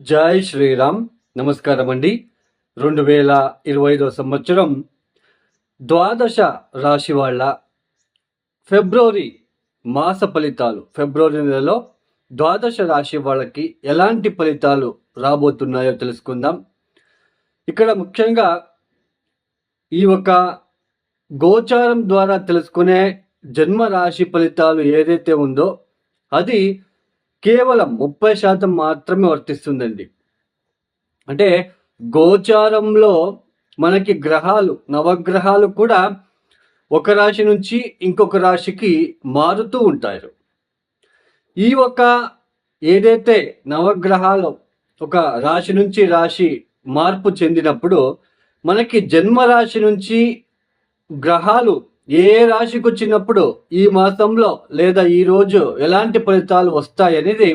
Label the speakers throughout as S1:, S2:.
S1: జై శ్రీరామ్. నమస్కారం అండి. 2025 సంవత్సరం ద్వాదశ రాశి వాళ్ళ ఫిబ్రవరి మాస ఫలితాలు, ఫిబ్రవరి నెలలో ద్వాదశ రాశి వాళ్ళకి ఎలాంటి ఫలితాలు రాబోతున్నాయో తెలుసుకుందాం. ఇక్కడ ముఖ్యంగా ఈ ఒక గోచారం ద్వారా తెలుసుకునే జన్మ రాశి ఫలితాలు ఏదైతే ఉందో అది కేవలం 30% మాత్రమే వర్తిస్తుందండి. అంటే గోచారంలో మనకి గ్రహాలు, నవగ్రహాలు కూడా ఒక రాశి నుంచి ఇంకొక రాశికి మారుతూ ఉంటారు. ఈ ఒక ఏదైతే నవగ్రహాలు ఒక రాశి నుంచి రాశి మార్పు చెందినప్పుడు మనకి జన్మరాశి నుంచి గ్రహాలు ఏ రాశికి వచ్చినప్పుడు ఈ మాసంలో లేదా ఈ రోజు ఎలాంటి ఫలితాలు వస్తాయనేది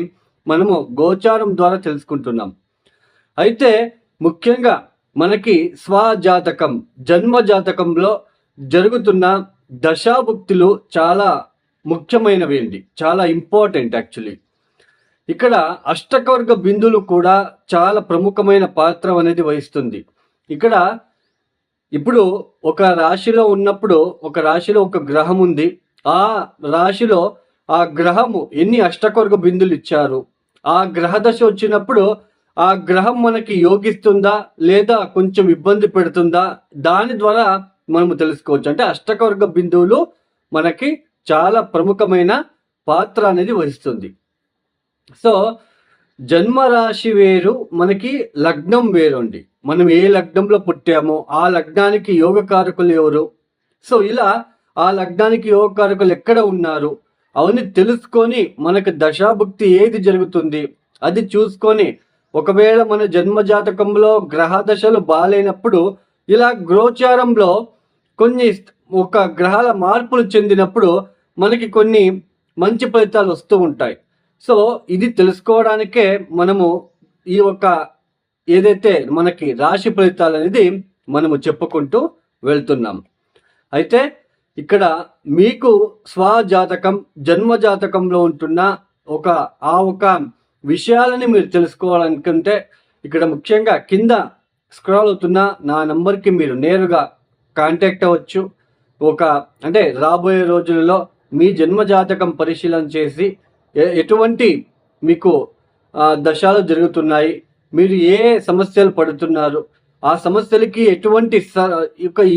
S1: మనము గోచారం ద్వారా తెలుసుకుంటున్నాం. అయితే ముఖ్యంగా మనకి స్వజాతకం, జన్మ జాతకంలో జరుగుతున్న దశాభుక్తులు చాలా ముఖ్యమైనవి అండి, చాలా ఇంపార్టెంట్ యాక్చువల్లీ. ఇక్కడ అష్టకవర్గ బిందువులు కూడా చాలా ప్రముఖమైన పాత్ర అనేది వహిస్తుంది. ఇక్కడ ఇప్పుడు ఒక రాశిలో ఉన్నప్పుడు, ఒక రాశిలో ఒక గ్రహం ఉంది, ఆ రాశిలో ఆ గ్రహము ఎన్ని అష్టకవర్గ బిందులు ఇచ్చారు, ఆ గ్రహ దశ వచ్చినప్పుడు ఆ గ్రహం మనకి యోగిస్తుందా లేదా కొంచెం ఇబ్బంది పెడుతుందా, దాని ద్వారా మనము తెలుసుకోవచ్చు. అంటే అష్టకవర్గ బిందువులు మనకి చాలా ప్రముఖమైన పాత్ర అనేది వహిస్తుంది. సో జన్మరాశి వేరు, మనకి లగ్నం వేరు అండి. మనం ఏ లగ్నంలో పుట్టామో ఆ లగ్నానికి యోగకారకులు ఎవరు, సో ఇలా ఆ లగ్నానికి యోగకారకులు ఎక్కడ ఉన్నారు అవన్నీ తెలుసుకొని మనకు దశాభుక్తి ఏది జరుగుతుంది అది చూసుకొని, ఒకవేళ మన జన్మ జాతకంలో గ్రహ దశలు బాగాలేనప్పుడు ఇలా గోచారంలో కొన్ని ఒక గ్రహాల మార్పులు చెందినప్పుడు మనకి కొన్ని మంచి ఫలితాలు వస్తూ ఉంటాయి. సో ఇది తెలుసుకోవడానికే మనము ఈ ఒక ఏదైతే మనకి రాశి ఫలితాలు అనేది మనము చెప్పుకుంటూ వెళ్తున్నాం. అయితే ఇక్కడ మీకు స్వజాతకం, జన్మ జాతకంలో ఉంటున్న ఒక విషయాలని మీరు తెలుసుకోవాలనుకుంటే ఇక్కడ ముఖ్యంగా కింద స్క్రాల్ అవుతున్న నా నంబర్కి మీరు నేరుగా కాంటాక్ట్ అవ్వచ్చు. అంటే రాబోయే రోజులలో మీ జన్మ జాతకం పరిశీలన చేసి ఎటువంటి మీకు దశలు జరుగుతున్నాయి, మీరు ఏ సమస్యలు పడుతున్నారు, ఆ సమస్యలకి ఎటువంటి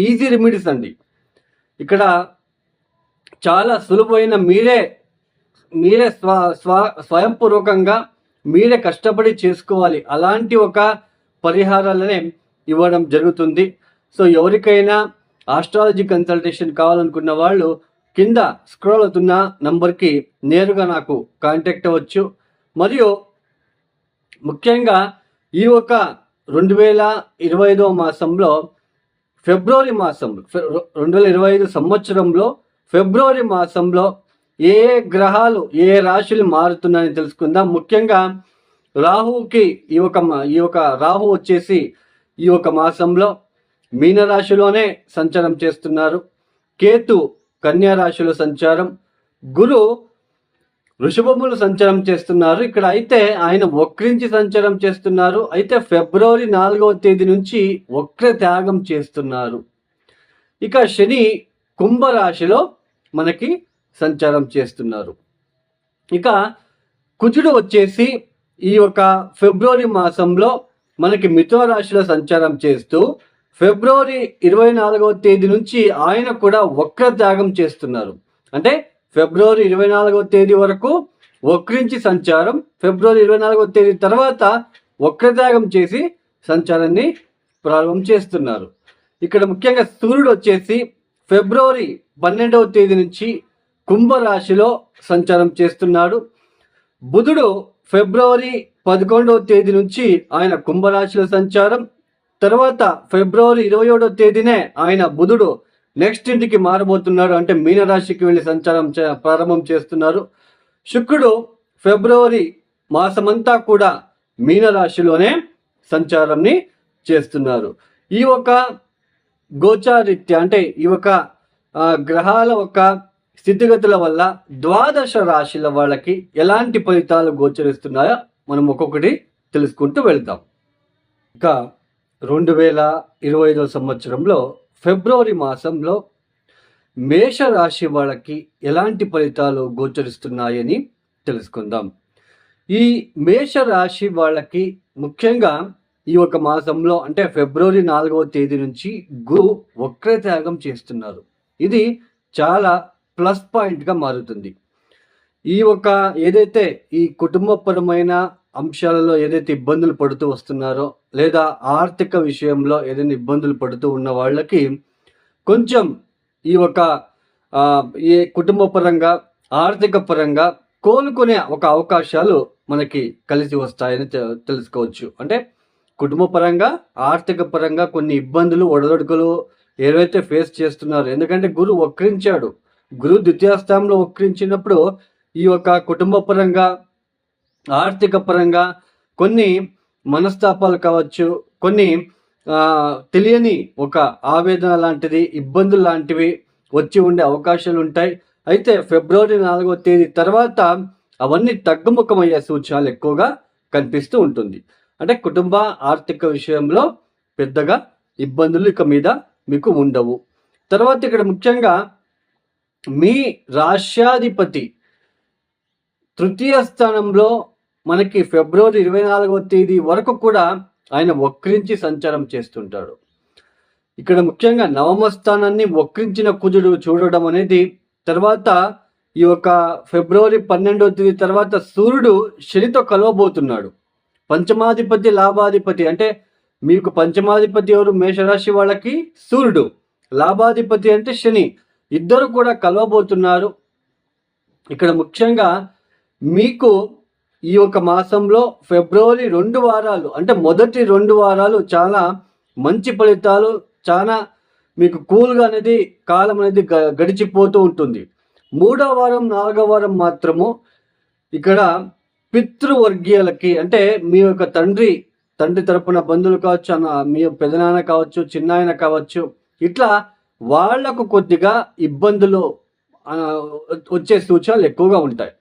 S1: ఈజీ రెమెడీస్ అండి. ఇక్కడ చాలా సులువైన, మీరే స్వయంపూర్వకంగా మీరే కష్టపడి చేసుకోవాలి అలాంటి ఒక పరిహారాలనే ఇవ్వడం జరుగుతుంది. సో ఎవరికైనా ఆస్ట్రాలజీ కన్సల్టేషన్ కావాలనుకున్న వాళ్ళు కింద స్క్రోల్ అవుతున్న నంబర్కి నేరుగా నాకు కాంటాక్ట్ అవ్వచ్చు. మరియు ముఖ్యంగా ఈ ఒక 2025 మాసంలో ఫిబ్రవరి మాసంలో 2025 సంవత్సరంలో ఫిబ్రవరి మాసంలో ఏ గ్రహాలు ఏ రాశులు మారుతున్నాయని తెలుసుకుందాం. ముఖ్యంగా రాహుకి ఈ ఒక రాహు వచ్చేసి ఈ ఒక మాసంలో మీనరాశిలోనే సంచారం చేస్తున్నారు. కేతు కన్యా రాశిలో సంచారం, గురు వృషభములు సంచారం చేస్తున్నారు. ఇక్కడ అయితే ఆయన వక్రించి సంచారం చేస్తున్నారు. అయితే ఫిబ్రవరి 4వ తేదీ నుంచి వక్ర త్యాగం చేస్తున్నారు. ఇక శని కుంభరాశిలో మనకి సంచారం చేస్తున్నారు. ఇక కుజుడు వచ్చేసి ఈ ఒక ఫిబ్రవరి మాసంలో మనకి మిథున రాశిలో సంచారం చేస్తూ ఫిబ్రవరి 24వ తేదీ నుంచి ఆయన కూడా వక్ర త్యాగం చేస్తున్నారు. అంటే ఫిబ్రవరి 24వ తేదీ వరకు వక్రించి సంచారం, ఫిబ్రవరి 24వ తేదీ తర్వాత వక్రత్యాగం చేసి సంచారాన్ని ప్రారంభం చేస్తున్నారు. ఇక్కడ ముఖ్యంగా సూర్యుడు వచ్చేసి ఫిబ్రవరి 12వ తేదీ నుంచి కుంభరాశిలో సంచారం చేస్తున్నాడు. బుధుడు ఫిబ్రవరి 11వ తేదీ నుంచి ఆయన కుంభరాశిలో సంచారం, తర్వాత ఫిబ్రవరి 27వ తేదీనే ఆయన బుధుడు నెక్స్ట్ ఇంటికి మారబోతున్నాడు, అంటే మీనరాశికి వెళ్ళి సంచారం ప్రారంభం చేస్తున్నారు. శుక్రుడు ఫిబ్రవరి మాసమంతా కూడా మీనరాశిలోనే సంచారంని చేస్తున్నారు. ఈ ఒక గోచారీత్యా అంటే ఈ ఒక గ్రహాల ఒక స్థితిగతుల వల్ల ద్వాదశ రాశుల వాళ్ళకి ఎలాంటి ఫలితాలు గోచరిస్తున్నాయో మనం ఒక్కొక్కటి తెలుసుకుంటూ వెళ్దాం. ఇక 2025 సంవత్సరంలో ఫిబ్రవరి మాసంలో మేషరాశి వాళ్ళకి ఎలాంటి ఫలితాలు గోచరిస్తున్నాయని తెలుసుకుందాం. ఈ మేషరాశి వాళ్ళకి ముఖ్యంగా ఈ ఒక మాసంలో అంటే ఫిబ్రవరి 4వ తేదీ నుంచి గురు వక్రత్యాగం చేస్తున్నారు. ఇది చాలా ప్లస్ పాయింట్గా మారుతుంది. ఈ ఒక ఏదైతే ఈ కుటుంబపరమైన అంశాలలో ఏదైతే ఇబ్బందులు పడుతూ వస్తున్నారో, లేదా ఆర్థిక విషయంలో ఏదైనా ఇబ్బందులు పడుతూ ఉన్న వాళ్ళకి కొంచెం ఈ ఒక ఈ కుటుంబ పరంగా, ఆర్థిక పరంగా కోలుకునే ఒక అవకాశాలు మనకి కలిసి వస్తాయని తెలుసుకోవచ్చు. అంటే కుటుంబ పరంగా, ఆర్థిక పరంగా కొన్ని ఇబ్బందులు, ఒడదొడుకులు ఏవైతే ఫేస్ చేస్తున్నారో, ఎందుకంటే గురువు వక్రించాడు. గురువు ద్వితీయ స్థానంలో వక్రించినప్పుడు ఈ యొక్క కుటుంబ పరంగా, ఆర్థిక పరంగా కొన్ని మనస్తాపాలు కావచ్చు, కొన్ని తెలియని ఒక ఆవేదన లాంటిది, ఇబ్బందులు లాంటివి వచ్చి ఉండే అవకాశాలు ఉంటాయి. అయితే ఫిబ్రవరి 4వ తేదీ తర్వాత అవన్నీ తగ్గుముఖమయ్యే సూచనలు ఎక్కువగా కనిపిస్తూ ఉంటుంది. అంటే కుటుంబ ఆర్థిక విషయంలో పెద్దగా ఇబ్బందులు ఇక మీద మీకు ఉండవు. తర్వాత ఇక్కడ ముఖ్యంగా మీ రాష్ట్రాధిపతి తృతీయ స్థానంలో మనకి ఫిబ్రవరి 24వ తేదీ వరకు కూడా ఆయన వక్రించి సంచారం చేస్తుంటాడు. ఇక్కడ ముఖ్యంగా నవమ స్థానాన్ని వక్రించిన కుజుడు చూడడం అనేది, తర్వాత ఈ యొక్క ఫిబ్రవరి 12వ తేదీ తర్వాత సూర్యుడు శనితో కలవబోతున్నాడు. పంచమాధిపతి, లాభాధిపతి, అంటే మీకు పంచమాధిపతి ఎవరు? మేషరాశి వాళ్ళకి సూర్యుడు, లాభాధిపతి అంటే శని, ఇద్దరు కూడా కలవబోతున్నారు. ఇక్కడ ముఖ్యంగా మీకు ఈ యొక్క మాసంలో ఫిబ్రవరి 2 వారాలు అంటే మొదటి 2 వారాలు చాలా మంచి ఫలితాలు, చాలా మీకు కూల్గా అనేది కాలం అనేది గడిచిపోతూ ఉంటుంది. 3వ వారం, 4వ వారం మాత్రము ఇక్కడ పితృవర్గీయులకి, అంటే మీ యొక్క తండ్రి తరపున బంధువులు కావచ్చు, మీ పెదనాన్న కావచ్చు, చిన్నాయన కావచ్చు, ఇట్లా వాళ్లకు కొద్దిగా ఇబ్బందులు వచ్చే సూచనలు ఎక్కువగా ఉంటాయి.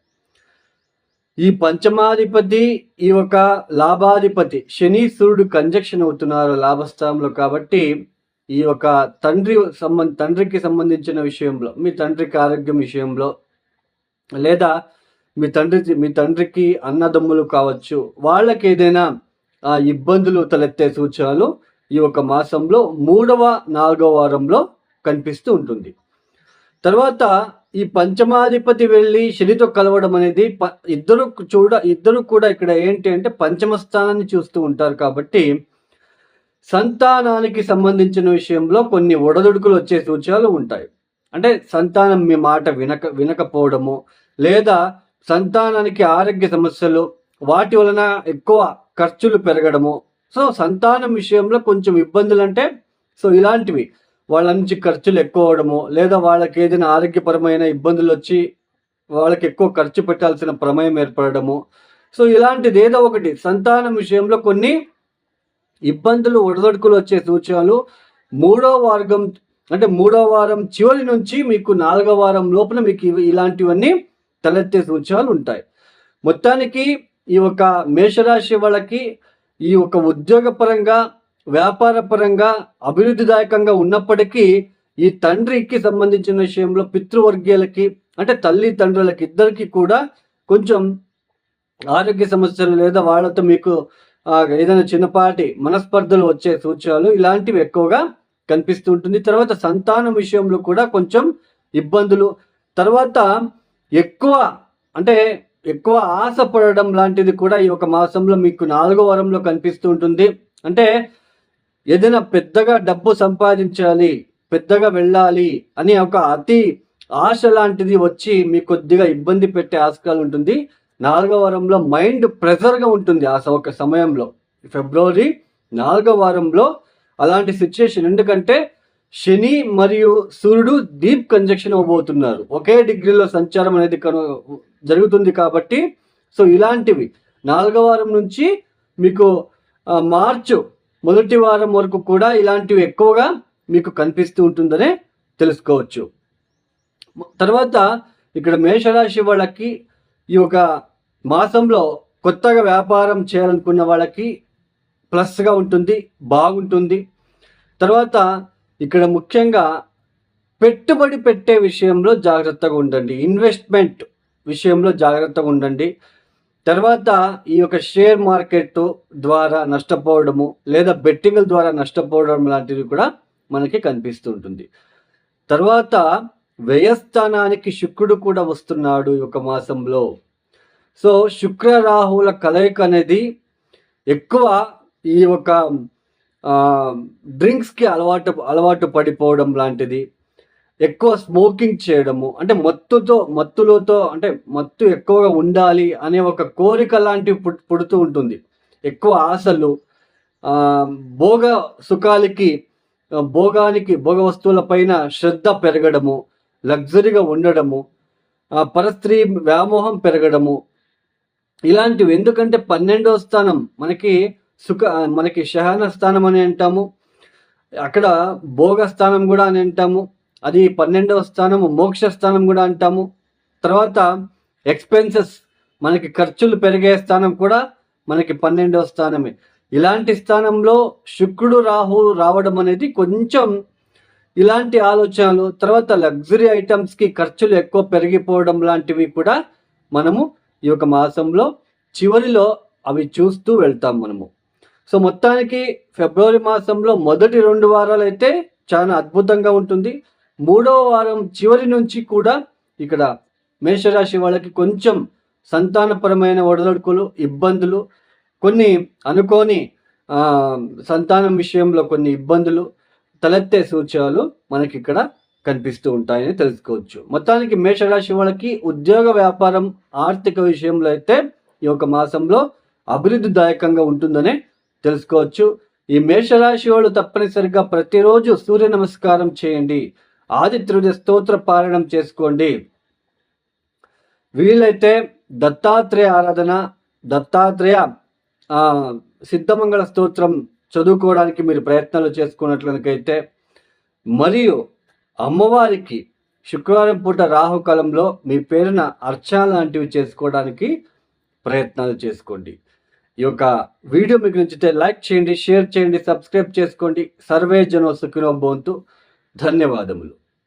S1: ఈ పంచమాధిపతి, ఈ యొక్క లాభాధిపతి శని సూర్యుడు కంజక్షన్ అవుతున్నారు లాభస్థానంలో. కాబట్టి ఈ యొక్క తండ్రికి సంబంధించిన విషయంలో, మీ తండ్రికి ఆరోగ్యం విషయంలో, లేదా మీ తండ్రికి అన్నదమ్ములు కావచ్చు, వాళ్ళకి ఏదైనా ఇబ్బందులు తలెత్తే సూచనలు ఈ ఒక మాసంలో 3వ, 4వ వారంలో కనిపిస్తూ ఉంటుంది. తర్వాత ఈ పంచమాధిపతి వెళ్ళి శనితో కలవడం అనేది ఇద్దరు కూడా ఇక్కడ ఏంటి అంటే పంచమ స్థానాన్ని చూస్తూ ఉంటారు. కాబట్టి సంతానానికి సంబంధించిన విషయంలో కొన్ని ఒడదొడుకులు వచ్చే సూచనలు ఉంటాయి. అంటే సంతానం మీ మాట వినకపోవడము, లేదా సంతానానికి ఆరోగ్య సమస్యలు, వాటి వలన ఎక్కువ ఖర్చులు పెరగడము. సో సంతానం విషయంలో కొంచెం ఇబ్బందులు, అంటే సో ఇలాంటివి వాళ్ళ నుంచి ఖర్చులు ఎక్కువ అవడము, లేదా వాళ్ళకి ఏదైనా ఆరోగ్యపరమైన ఇబ్బందులు వచ్చి వాళ్ళకి ఎక్కువ ఖర్చు పెట్టాల్సిన ప్రమేయం ఏర్పడము. సో ఇలాంటిది ఏదో ఒకటి సంతానం విషయంలో కొన్ని ఇబ్బందులు, ఒడదొడుకులు వచ్చే సూచనలు 3వ వారం చివరి నుంచి మీకు 4వ వారం లోపల మీకు ఇలాంటివన్నీ తలెత్తే సూచనలు ఉంటాయి. మొత్తానికి ఈ ఒక మేషరాశి వాళ్ళకి ఈ ఒక ఉద్యోగపరంగా, వ్యాపార పరంగా అభివృద్ధిదాయకంగా ఉన్నప్పటికీ ఈ తండ్రికి సంబంధించిన విషయంలో పితృవర్గీయులకి, అంటే తల్లి తండ్రులకి ఇద్దరికి కూడా కొంచెం ఆరోగ్య సమస్యలు, లేదా వాళ్ళతో మీకు ఏదైనా చిన్నపాటి మనస్పర్ధలు వచ్చే సూచనలు ఇలాంటివి ఎక్కువగా కనిపిస్తూ ఉంటుంది. తర్వాత సంతానం విషయంలో కూడా కొంచెం ఇబ్బందులు, తర్వాత ఎక్కువ ఆశ పడడం లాంటిది కూడా ఈ ఒక మాసంలో మీకు 4వ వారంలో కనిపిస్తూ ఉంటుంది. అంటే ఏదైనా పెద్దగా డబ్బు సంపాదించాలి, పెద్దగా వెళ్ళాలి అని ఒక అతి ఆశ లాంటిది వచ్చి మీకు కొద్దిగా ఇబ్బంది పెట్టే ఆస్కారం ఉంటుంది. 4వ వారంలో మైండ్ ప్రెషర్గా ఉంటుంది ఆ ఒక సమయంలో. ఫిబ్రవరి 4వ వారంలో అలాంటి సిచ్యుయేషన్, ఎందుకంటే శని మరియు సూర్యుడు డీప్ కంజక్షన్ అవ్వబోతున్నారు, ఒకే డిగ్రీలో సంచారం అనేది జరుగుతుంది. కాబట్టి సో ఇలాంటివి 4వ వారం నుంచి మీకు మార్చు మొదటి వారం వరకు కూడా ఇలాంటివి ఎక్కువగా మీకు కనిపిస్తూ ఉంటుందనే తెలుసుకోవచ్చు. తర్వాత ఇక్కడ మేషరాశి వాళ్ళకి ఈ ఒక మాసంలో కొత్తగా వ్యాపారం చేయాలనుకున్న వాళ్ళకి ప్లస్గా ఉంటుంది, బాగుంటుంది. తర్వాత ఇక్కడ ముఖ్యంగా పెట్టుబడి పెట్టే విషయంలో జాగ్రత్తగా ఉండండి, ఇన్వెస్ట్మెంట్ విషయంలో జాగ్రత్తగా ఉండండి. తర్వాత ఈ యొక్క షేర్ మార్కెట్ ద్వారా నష్టపోవడము లేదా బెట్టింగ్ల ద్వారా నష్టపోవడం లాంటివి కూడా మనకి కనిపిస్తూ ఉంటుంది. తర్వాత వ్యయస్థానానికి శుక్రుడు కూడా వస్తున్నాడు ఈ యొక్క మాసంలో. సో శుక్ర రాహువుల కలయిక అనేది ఎక్కువ ఈ యొక్క డ్రింక్స్కి అలవాటు పడిపోవడం లాంటిది, ఎక్కువ స్మోకింగ్ చేయడము, అంటే మత్తులతో అంటే మత్తు ఎక్కువగా ఉండాలి అనే ఒక కోరిక లాంటివి పుడుతూ ఉంటుంది. ఎక్కువ ఆశలు, భోగ సుఖాలకి, భోగ వస్తువులపైన శ్రద్ధ పెరగడము, లగ్జరీగా ఉండడము, పరస్త్రీ వ్యామోహం పెరగడము, ఇలాంటివి. ఎందుకంటే 12వ స్థానం మనకి శయన స్థానం అని అంటాము, అక్కడ భోగ స్థానం కూడా అని అంటాము. అది 12వ స్థానము మోక్ష స్థానం కూడా అంటాము. తర్వాత ఎక్స్పెన్సెస్, మనకి ఖర్చులు పెరిగే స్థానం కూడా మనకి 12వ స్థానమే. ఇలాంటి స్థానంలో శుక్రుడు రాహువు రావడం అనేది కొంచెం ఇలాంటి ఆలోచనలు, తర్వాత లగ్జరీ ఐటమ్స్కి ఖర్చులు ఎక్కువ పెరిగిపోవడం లాంటివి కూడా మనము ఈ యొక్క మాసంలో చివరిలో అవి చూస్తూ వెళ్తాం మనము. సో మొత్తానికి ఫిబ్రవరి మాసంలో మొదటి 2 వారాలు అయితే చాలా అద్భుతంగా ఉంటుంది. 3వ వారం చివరి నుంచి కూడా ఇక్కడ మేషరాశి వాళ్ళకి కొంచెం సంతానపరమైన ఒడిదుడుకులు, ఇబ్బందులు, కొన్ని అనుకోని సంతానం విషయంలో కొన్ని ఇబ్బందులు తలెత్తే సూచనలు మనకి ఇక్కడ కనిపిస్తూ ఉంటాయని తెలుసుకోవచ్చు. మొత్తానికి మేషరాశి వాళ్ళకి ఉద్యోగ, వ్యాపారం, ఆర్థిక విషయంలో అయితే ఈ యొక్క మాసంలో అభివృద్ధిదాయకంగా ఉంటుందనే తెలుసుకోవచ్చు. ఈ మేషరాశి వాళ్ళు తప్పనిసరిగా ప్రతిరోజు సూర్య నమస్కారం చేయండి, ఆదిత్య స్తోత్ర పారాయణం చేసుకోండి. వీలైతే దత్తాత్రేయ ఆరాధన, దత్తాత్రేయ సిద్ధమంగళ స్తోత్రం చదువుకోవడానికి మీరు ప్రయత్నాలు చేసుకున్నట్లయితే, మరియు అమ్మవారికి శుక్రవారం పూట రాహుకాలంలో మీ పేరున అర్చన లాంటివి చేసుకోవడానికి ప్రయత్నాలు చేసుకోండి. ఈ యొక్క వీడియో మీకు నచ్చితే లైక్ చేయండి, షేర్ చేయండి, సబ్స్క్రైబ్ చేసుకోండి. సర్వే జనో సుఖినో భవంతు. ధన్యవాదములు.